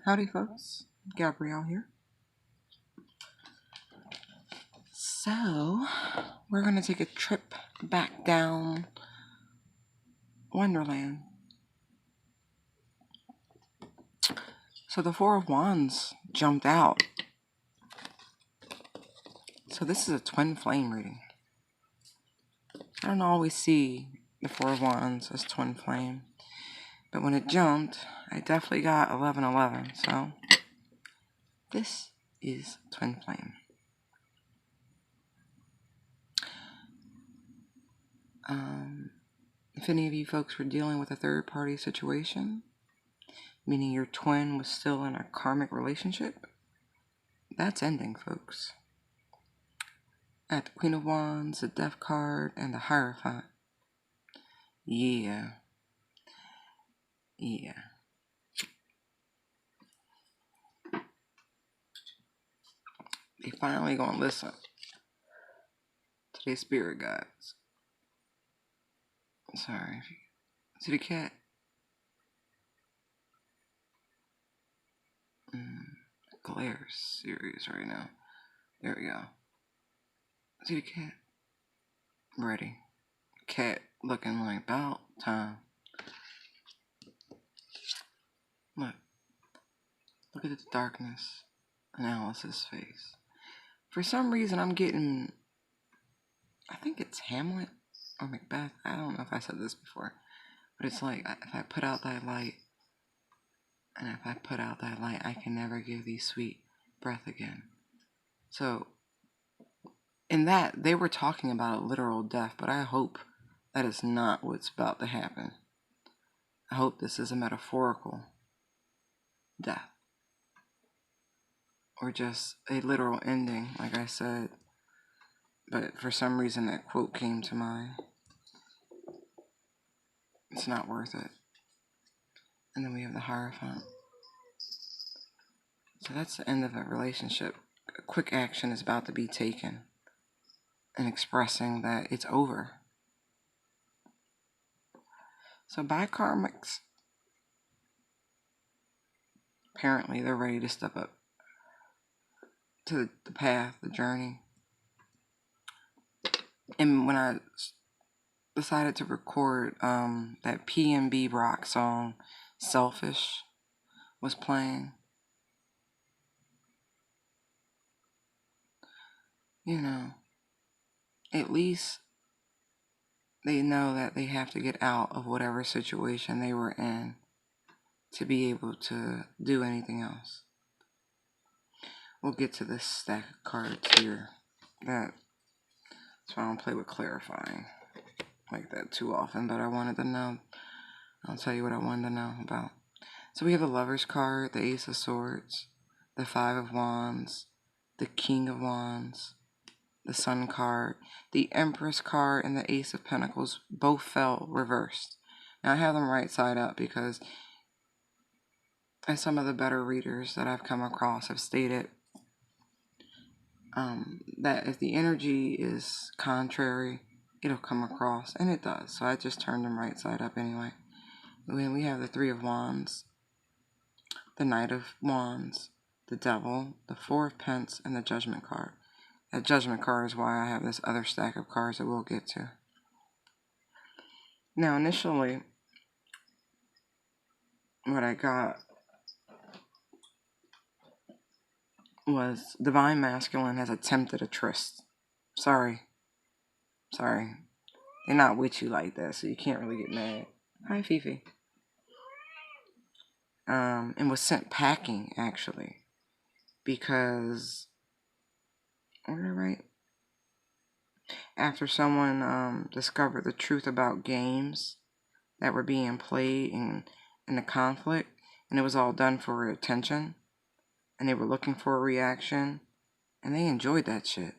Howdy, folks. Gabrielle here. So, we're going to take a trip back down Wonderland. So, the Four of Wands jumped out. So, this is a twin flame reading. I don't always see the Four of Wands as twin flame, but when it jumped, I definitely got 1111. So, this is twin flame. If any of you folks were dealing with a third party situation, meaning your twin was still in a karmic relationship, that's ending, folks. At the Queen of Wands, the Death card, and the Hierophant. Yeah. They finally gonna listen to their spirit guides. Sorry. See the cat? Glare's serious right now. There we go. See the cat? Ready. Cat looking like about time. Look at the darkness on Alice's face. For some reason, I'm getting, I think it's Hamlet or Macbeth. I don't know if I said this before, but it's like, if I put out thy light, and if I put out thy light, I can never give thee sweet breath again. So, in that, they were talking about a literal death, but I hope that is not what's about to happen. I hope this is a metaphorical death, or just a literal ending, like I said. But for some reason, that quote came to mind. It's not worth it. And then we have the Hierophant. So that's the end of a relationship. A quick action is about to be taken, and expressing that it's over. So bi-karmics, apparently they're ready to step up to the path, the journey. And when I decided to record, that PNB Rock song, Selfish, was playing. You know, at least they know that they have to get out of whatever situation they were in to be able to do anything else. We'll get to this stack of cards here. That's why I don't play with clarifying like that too often, but I wanted to know. I'll tell you what I wanted to know about. So we have the Lover's card, the Ace of Swords, the Five of Wands, the King of Wands, the Sun card, the Empress card, and the Ace of Pentacles both fell reversed. Now I have them right side up because, as some of the better readers that I've come across have stated, that if the energy is contrary, it'll come across, and it does. So I just turned them right side up anyway. Then we have the Three of Wands, the Knight of Wands, the Devil, the Four of Pence, and the Judgment card. That Judgment card is why I have this other stack of cards that we'll get to. Now, initially, what I got was Divine Masculine has attempted a tryst. Sorry. They're not with you like that, so you can't really get mad. Hi, Fifi. And was sent packing, actually. Because, was I right? After someone discovered the truth about games that were being played in the conflict, and it was all done for attention, and they were looking for a reaction, and they enjoyed that shit.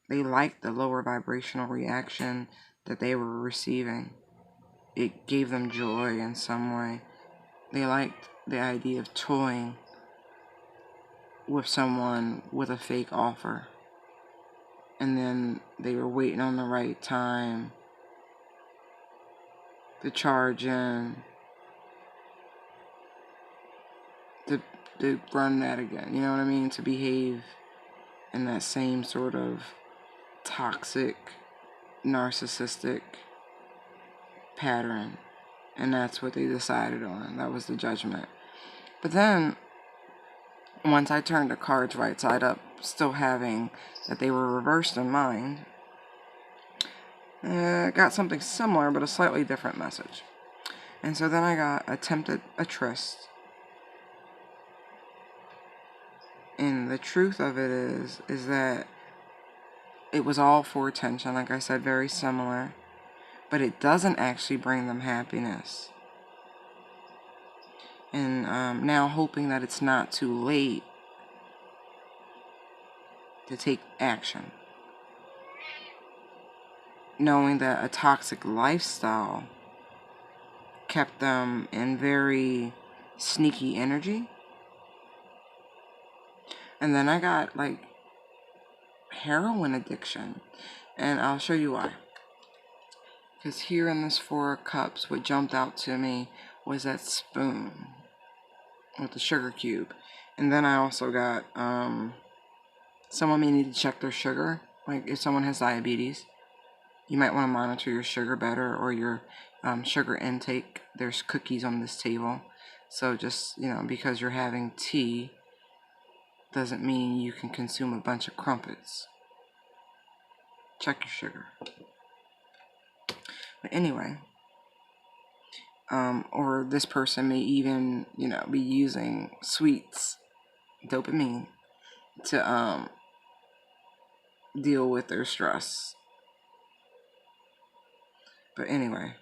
They liked the lower vibrational reaction that they were receiving. It gave them joy in some way. They liked the idea of toying with someone with a fake offer. And then they were waiting on the right time to charge in to run that again. You know what I mean? To behave in that same sort of toxic, narcissistic pattern. And that's what they decided on. That was the judgment. But then, once I turned the cards right side up, still having that they were reversed in mind, got something similar but a slightly different message. And so then I got attempted a tryst. And the truth of it is that it was all for attention, like I said, very similar. But it doesn't actually bring them happiness. And now hoping that it's not too late to take action. Knowing that a toxic lifestyle kept them in very sneaky energy. And then I got like heroin addiction. And I'll show you why. Because here in this 4 of Cups, what jumped out to me was that spoon with the sugar cube. And then I also got someone may need to check their sugar. Like if someone has diabetes, you might want to monitor your sugar better, or your sugar intake. There's cookies on this table. So just, because you're having tea doesn't mean you can consume a bunch of crumpets. Check your sugar. But anyway, or this person may even, be using sweets, dopamine, to deal with their stress. But anyway,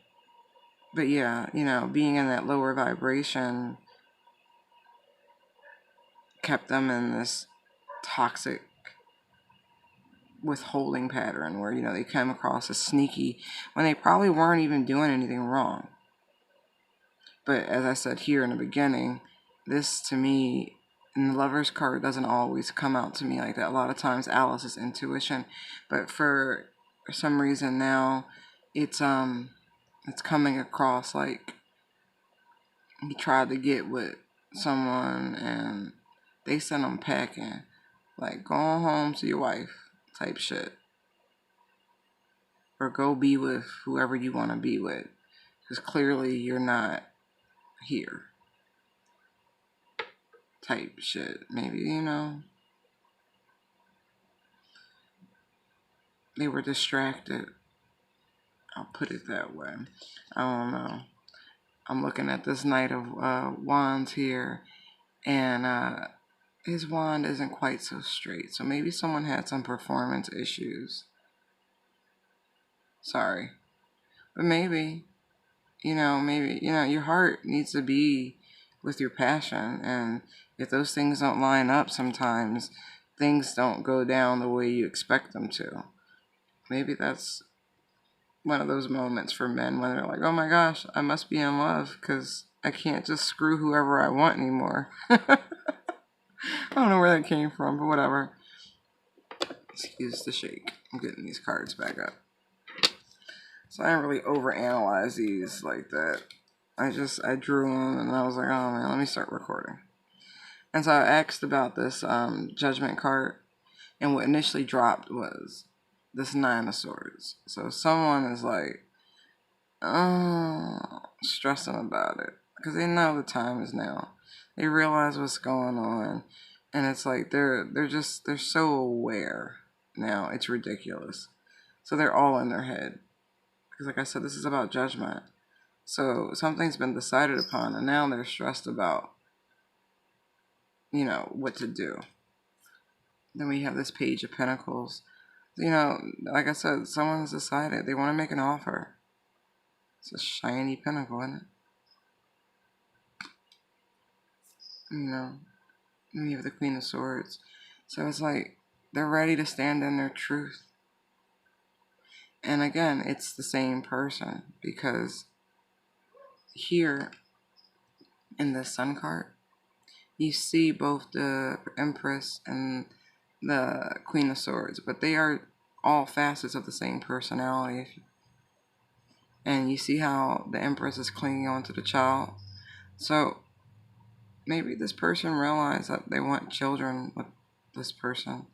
yeah, being in that lower vibration kept them in this toxic withholding pattern where, they came across as sneaky when they probably weren't even doing anything wrong. But as I said here in the beginning, this to me, in the Lover's card, doesn't always come out to me like that. A lot of times Alice's intuition, but for some reason now it's coming across like he tried to get with someone and they sent him packing, like go home to your wife type shit, or go be with whoever you want to be with, because clearly you're not here type shit. Maybe, they were distracted. I'll put it that way. I don't know. I'm looking at this Knight of Wands here, and his wand isn't quite so straight. So maybe someone had some performance issues. Sorry. But maybe, your heart needs to be with your passion. And if those things don't line up sometimes, things don't go down the way you expect them to. Maybe that's one of those moments for men when they're like, oh my gosh, I must be in love because I can't just screw whoever I want anymore. I don't know where that came from, but whatever. Excuse the shake. I'm getting these cards back up. So I didn't really overanalyze these like that. I drew them and I was like, oh man, let me start recording. And so I asked about this judgment card, and what initially dropped was this 9 of Swords. So someone is like, stressing about it because they know the time is now. They realize what's going on, and it's like they're so aware now. It's ridiculous. So they're all in their head because, like I said, this is about judgment. So something's been decided upon, and now they're stressed about, what to do. Then we have this Page of Pentacles. Like I said, someone's decided they want to make an offer. It's a shiny pentacle, isn't it? We have the Queen of Swords. So it's like they're ready to stand in their truth. And again, it's the same person, because here in the Sun card, you see both the Empress and the Queen of Swords, but they are all facets of the same personality. And you see how the Empress is clinging on to the child. So maybe this person realized that they want children with this person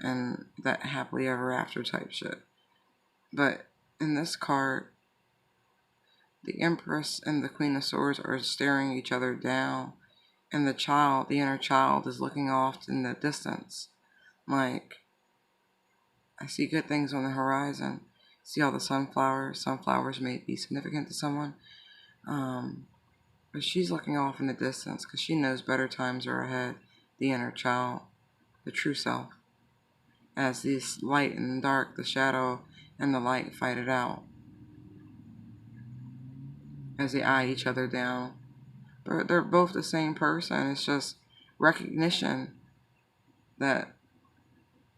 and that happily ever after type shit. But in this card, the Empress and the Queen of Swords are staring each other down, and the child, the inner child, is looking off in the distance. Like, I see good things on the horizon. See all the sunflowers. Sunflowers may be significant to someone. But she's looking off in the distance because she knows better times are ahead. The inner child, the true self. As this light and dark, the shadow and the light fight it out. As they eye each other down. But they're both the same person. It's just recognition that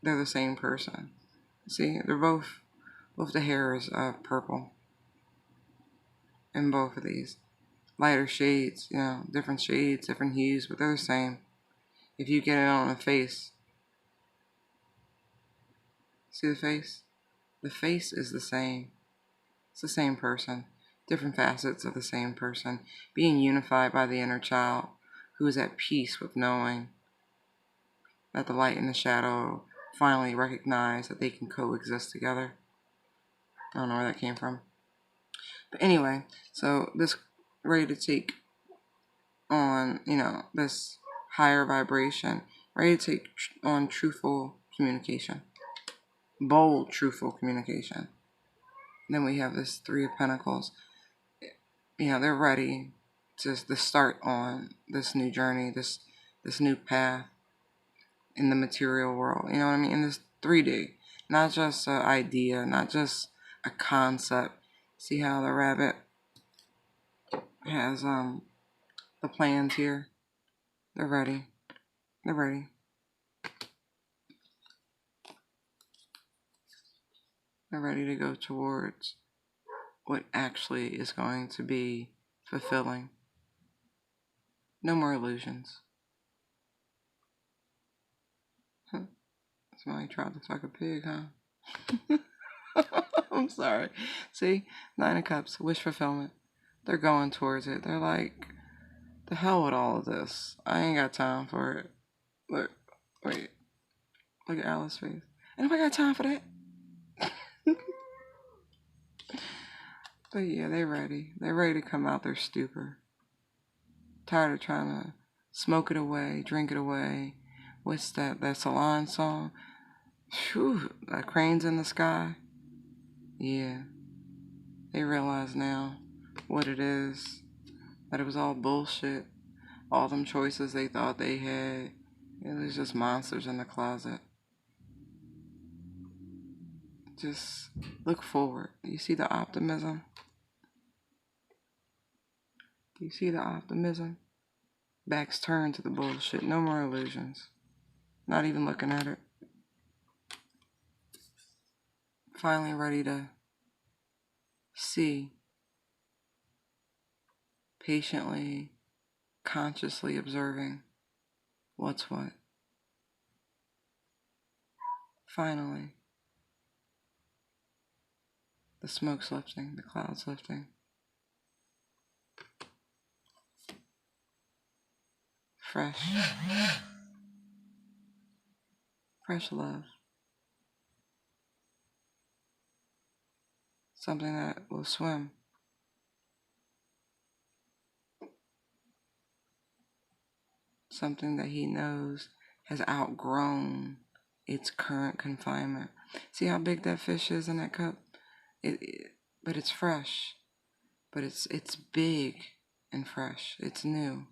they're the same person. See, they're both the hair is purple in both of these. Lighter shades, different shades, different hues, but they're the same. If you get it on the face, see the face? The face is the same. It's the same person. Different facets of the same person. Being unified by the inner child who is at peace with knowing that the light and the shadow finally recognize that they can coexist together. I don't know where that came from. But anyway, so this ready to take on, this higher vibration, ready to take on truthful communication. Bold, truthful communication. Then we have this Three of Pentacles. They're ready to start on this new journey, this new path in the material world. You know what I mean? In this 3D. Not just an idea, not just a concept. See how the rabbit has the plans here? They're ready. They're ready. They're ready to go towards what actually is going to be fulfilling. No more illusions. Somebody tried to fuck a pig, huh? I'm sorry. See? 9 of Cups, wish fulfillment. They're going towards it. They're like, the hell with all of this. I ain't got time for it. Wait. Look at Alice's face. Anybody got time for that? But yeah, they're ready. They're ready to come out their stupor. Tired of trying to smoke it away, drink it away. What's that Salon song? Phew, Cranes in the Sky. Yeah. They realize now what it is. That it was all bullshit. All them choices they thought they had. It was just monsters in the closet. Just look forward. Do you see the optimism? Do you see the optimism? Backs turned to the bullshit. No more illusions. Not even looking at it. Finally ready to see. Patiently, consciously observing what's what. Finally. The smoke's lifting. The cloud's lifting. Fresh. Fresh love. Something that will swim. Something that he knows has outgrown its current confinement. See how big that fish is in that cup? But it's fresh. But it's big and fresh. It's new.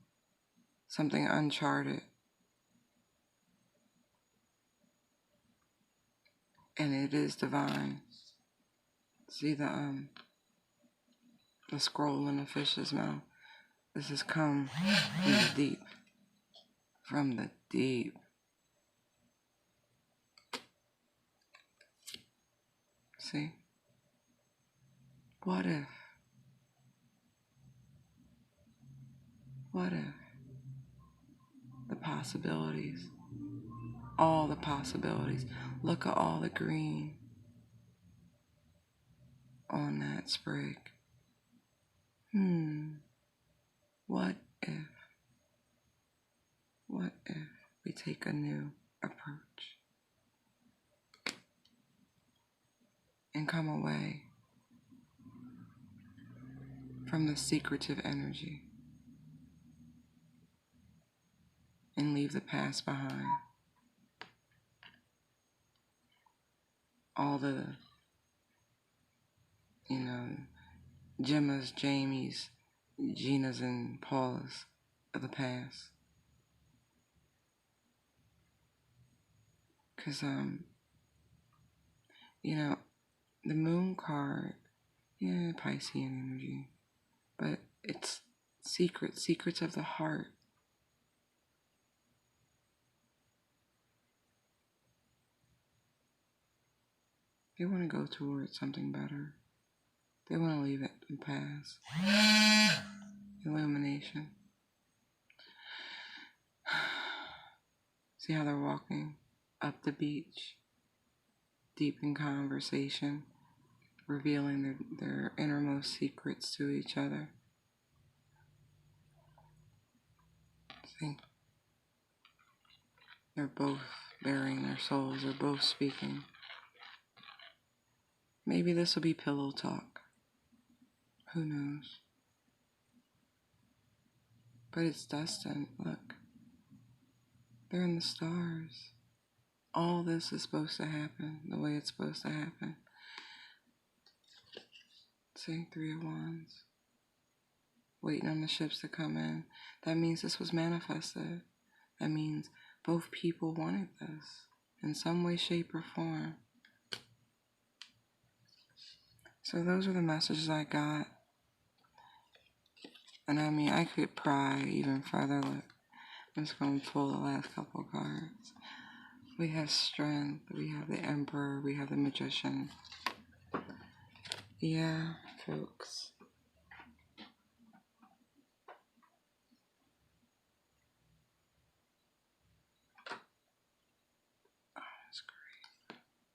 Something uncharted. And it is divine. See the scroll in the fish's mouth. This has come from the deep. From the deep. See? What if? What if? The possibilities. All the possibilities. Look at all the green on that sprig. What if? we take a new approach and come away from the secretive energy and leave the past behind. All the, Gemmas, Jamies, Ginas, and Paulas of the past. Because, the moon card, Piscean energy, but it's secrets of the heart. They want to go towards something better. They want to leave it in the past. Illumination. See how they're walking up the beach, deep in conversation, revealing their innermost secrets to each other. See, they're both bearing their souls, they're both speaking. Maybe this will be pillow talk. Who knows? But it's destined. Look, they're in the stars. All this is supposed to happen the way it's supposed to happen. See, 3 of Wands. Waiting on the ships to come in. That means this was manifested. That means both people wanted this in some way, shape, or form. So those are the messages I got. And I mean, I could pry even further. Look, I'm just going to pull the last couple cards. We have Strength, we have the Emperor, we have the Magician. Yeah, folks. Oh, that's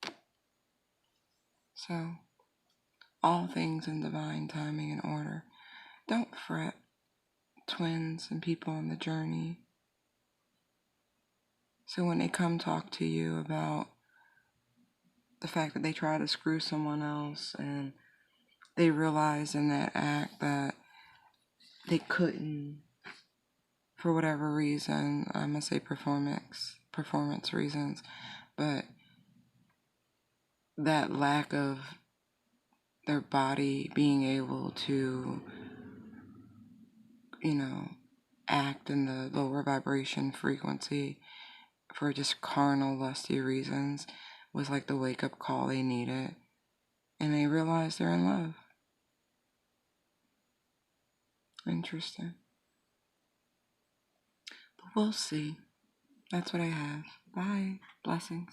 great. So, all things in divine timing and order. Don't fret, twins and people on the journey. So when they come talk to you about the fact that they try to screw someone else and they realize in that act that they couldn't, for whatever reason, I'm going to say performance reasons, but that lack of their body being able to, act in the lower vibration frequency for just carnal, lusty reasons was like the wake-up call they needed. And they realize they're in love. Interesting. But we'll see. That's what I have. Bye. Blessings.